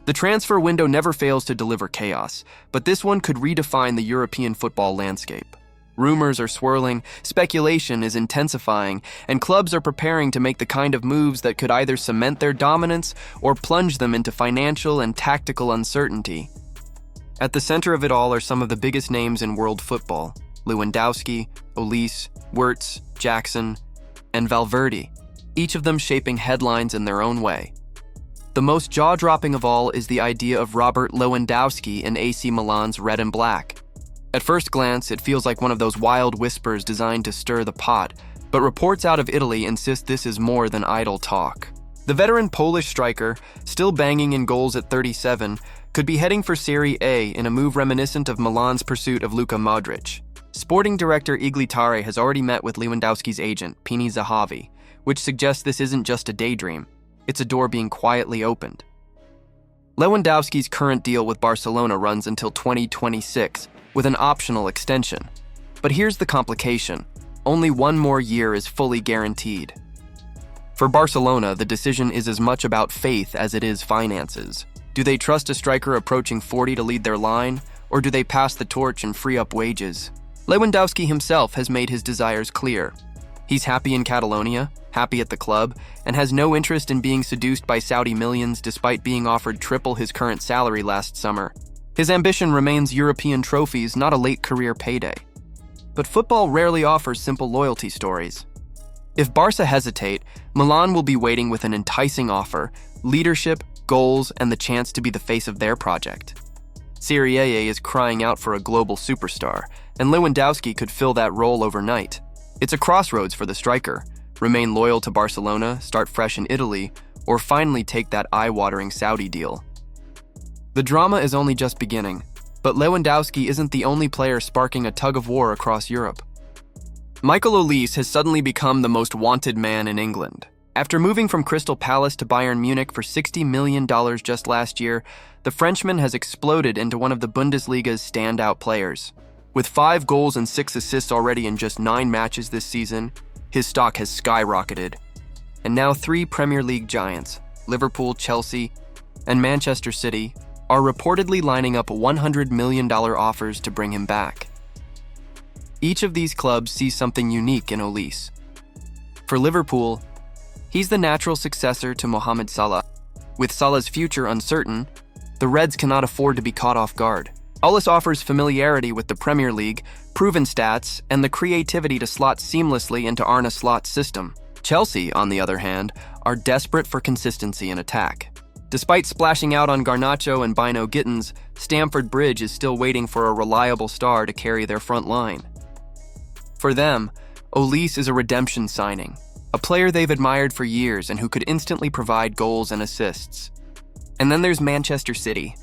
The transfer window never fails to deliver chaos, but this one could redefine the European football landscape. Rumors are swirling, speculation is intensifying, and clubs are preparing to make the kind of moves that could either cement their dominance or plunge them into financial and tactical uncertainty. At the center of it all are some of the biggest names in world football: Lewandowski, Olise, Wirtz, Jackson, and Valverde, each of them shaping headlines in their own way. The most jaw-dropping of all is the idea of Robert Lewandowski in AC Milan's red and black. At first glance, it feels like one of those wild whispers designed to stir the pot, but reports out of Italy insist this is more than idle talk. The veteran Polish striker, still banging in goals at 37, could be heading for Serie A in a move reminiscent of Milan's pursuit of Luka Modrić. Sporting director Igli Tare has already met with Lewandowski's agent, Pini Zahavi, which suggests this isn't just a daydream, it's a door being quietly opened. Lewandowski's current deal with Barcelona runs until 2026, with an optional extension. But here's the complication: only one more year is fully guaranteed. For Barcelona, the decision is as much about faith as it is finances. Do they trust a striker approaching 40 to lead their line, or do they pass the torch and free up wages? Lewandowski himself has made his desires clear. He's happy in Catalonia, happy at the club, and has no interest in being seduced by Saudi millions despite being offered triple his current salary last summer. His ambition remains European trophies, not a late career payday. But football rarely offers simple loyalty stories. If Barca hesitate, Milan will be waiting with an enticing offer: leadership, goals, and the chance to be the face of their project. Serie A is crying out for a global superstar, and Lewandowski could fill that role overnight. It's a crossroads for the striker: remain loyal to Barcelona, start fresh in Italy, or finally take that eye-watering Saudi deal. The drama is only just beginning, but Lewandowski isn't the only player sparking a tug-of-war across Europe. Michael Olise has suddenly become the most wanted man in England. After moving from Crystal Palace to Bayern Munich for $60 million just last year, the Frenchman has exploded into one of the Bundesliga's standout players. With 5 goals and 6 assists already in just 9 matches this season, his stock has skyrocketed. And now 3 Premier League giants, Liverpool, Chelsea, and Manchester City, are reportedly lining up $100 million offers to bring him back. Each of these clubs sees something unique in Olise. For Liverpool, he's the natural successor to Mohamed Salah. With Salah's future uncertain, the Reds cannot afford to be caught off guard. Olise offers familiarity with the Premier League, proven stats, and the creativity to slot seamlessly into Arne Slot's system. Chelsea, on the other hand, are desperate for consistency in attack. Despite splashing out on Garnacho and Bino Gittins, Stamford Bridge is still waiting for a reliable star to carry their front line. For them, Olise is a redemption signing, a player they've admired for years and who could instantly provide goals and assists. And then there's Manchester City.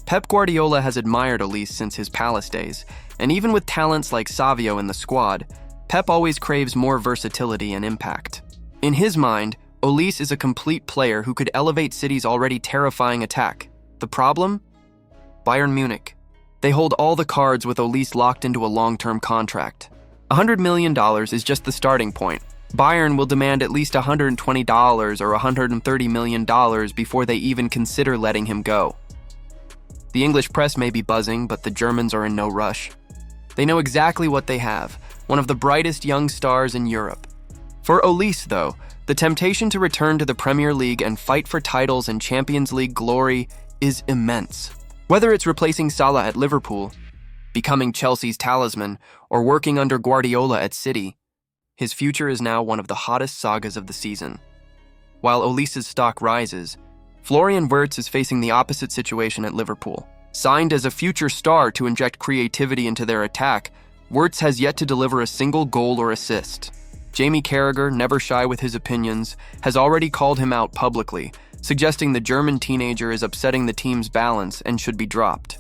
Pep Guardiola has admired Olise since his Palace days, and even with talents like Savio in the squad, Pep always craves more versatility and impact. In his mind, Olise is a complete player who could elevate City's already terrifying attack. The problem? Bayern Munich. They hold all the cards with Olise locked into a long-term contract. $100 million is just the starting point. Bayern will demand at least $120 or $130 million before they even consider letting him go. The English press may be buzzing, but the Germans are in no rush. They know exactly what they have, one of the brightest young stars in Europe. For Olise, though, the temptation to return to the Premier League and fight for titles and Champions League glory is immense. Whether it's replacing Salah at Liverpool, becoming Chelsea's talisman, or working under Guardiola at City, his future is now one of the hottest sagas of the season. While Olise's stock rises, Florian Wirtz is facing the opposite situation at Liverpool. Signed as a future star to inject creativity into their attack, Wirtz has yet to deliver a single goal or assist. Jamie Carragher, never shy with his opinions, has already called him out publicly, suggesting the German teenager is upsetting the team's balance and should be dropped.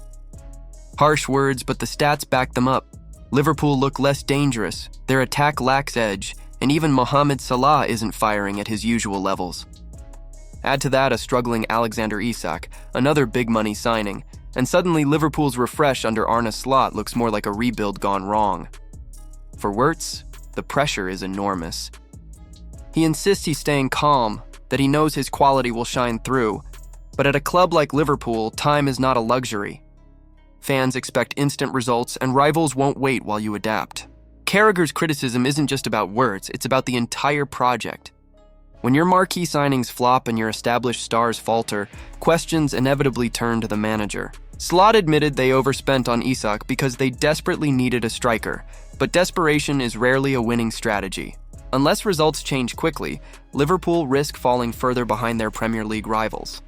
Harsh words, but the stats back them up. Liverpool look less dangerous, their attack lacks edge, and even Mohamed Salah isn't firing at his usual levels. Add to that a struggling Alexander Isak, another big-money signing, and suddenly Liverpool's refresh under Arne Slot looks more like a rebuild gone wrong. For Wirtz, the pressure is enormous. He insists he's staying calm, that he knows his quality will shine through, But at a club like Liverpool, time is not a luxury. Fans expect instant results, and rivals won't wait while you adapt. Carragher's criticism isn't just about Wirtz, it's about the entire project. When your marquee signings flop and your established stars falter, questions inevitably turn to the manager. Slot admitted they overspent on Isak because they desperately needed a striker, but desperation is rarely a winning strategy. Unless results change quickly, Liverpool risk falling further behind their Premier League rivals.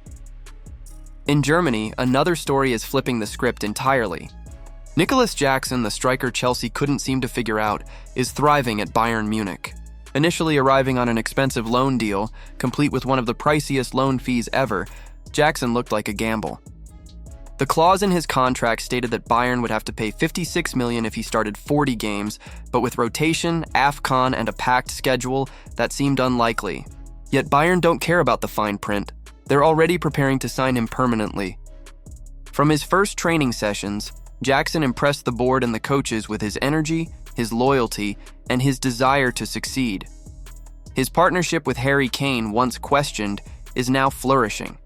In Germany, another story is flipping the script entirely. Nicolas Jackson, the striker Chelsea couldn't seem to figure out, is thriving at Bayern Munich. Initially arriving on an expensive loan deal, complete with one of the priciest loan fees ever, Jackson looked like a gamble. The clause in his contract stated that Bayern would have to pay $56 million if he started 40 games, but with rotation, AFCON, and a packed schedule, that seemed unlikely. Yet Bayern don't care about the fine print. They're already preparing to sign him permanently. From his first training sessions, Jackson impressed the board and the coaches with his energy, his loyalty, and his desire to succeed. His partnership with Harry Kane, once questioned, is now flourishing.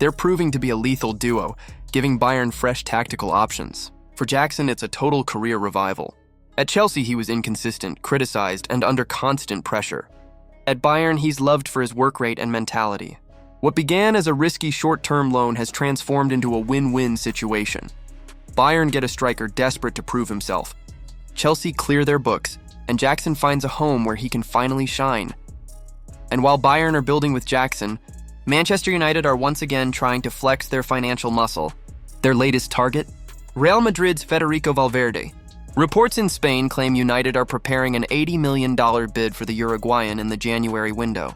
They're proving to be a lethal duo, giving Bayern fresh tactical options. For Jackson, it's a total career revival. At Chelsea, he was inconsistent, criticized, and under constant pressure. At Bayern, he's loved for his work rate and mentality. What began as a risky short-term loan has transformed into a win-win situation. Bayern get a striker desperate to prove himself. Chelsea clear their books, and Jackson finds a home where he can finally shine. And while Bayern are building with Jackson, Manchester United are once again trying to flex their financial muscle. Their latest target? Real Madrid's Federico Valverde. Reports in Spain claim United are preparing an $80 million bid for the Uruguayan in the January window.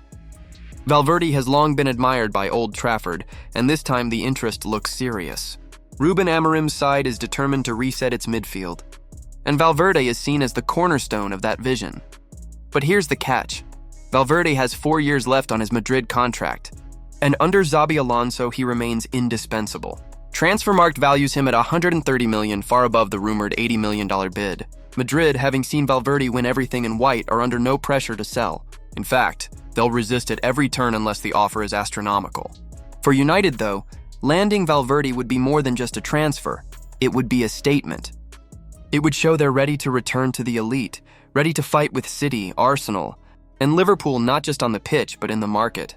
Valverde has long been admired by Old Trafford, and this time the interest looks serious. Ruben Amorim's side is determined to reset its midfield, and Valverde is seen as the cornerstone of that vision. But here's the catch. Valverde has 4 years left on his Madrid contract, and under Xabi Alonso he remains indispensable. Transfermarkt values him at $130 million, far above the rumored $80 million bid. Madrid, having seen Valverde win everything in white, are under no pressure to sell. In fact, they'll resist at every turn unless the offer is astronomical. For United, though, landing Valverde would be more than just a transfer. It would be a statement. It would show they're ready to return to the elite, ready to fight with City, Arsenal, and Liverpool not just on the pitch but in the market.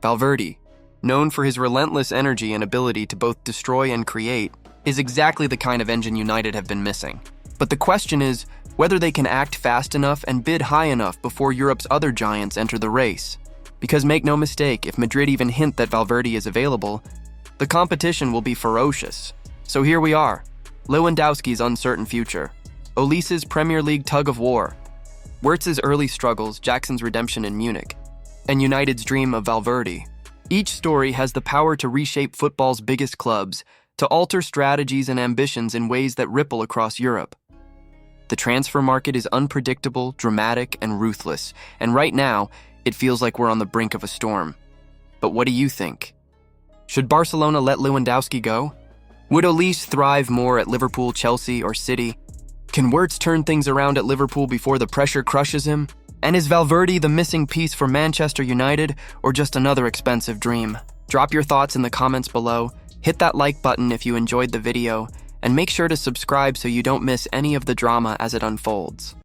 Valverde, known for his relentless energy and ability to both destroy and create, is exactly the kind of engine United have been missing. But the question is whether they can act fast enough and bid high enough before Europe's other giants enter the race. Because make no mistake, if Madrid even hint that Valverde is available, the competition will be ferocious. So here we are. Lewandowski's uncertain future, Olise's Premier League tug-of-war, Wirtz's early struggles, Jackson's redemption in Munich, and United's dream of Valverde. Each story has the power to reshape football's biggest clubs, to alter strategies and ambitions in ways that ripple across Europe. The transfer market is unpredictable, dramatic, and ruthless, and right now, it feels like we're on the brink of a storm. But what do you think? Should Barcelona let Lewandowski go? Would Olise thrive more at Liverpool, Chelsea, or City? Can Wirtz turn things around at Liverpool before the pressure crushes him? And is Valverde the missing piece for Manchester United, or just another expensive dream? Drop your thoughts in the comments below, hit that like button if you enjoyed the video, and make sure to subscribe so you don't miss any of the drama as it unfolds.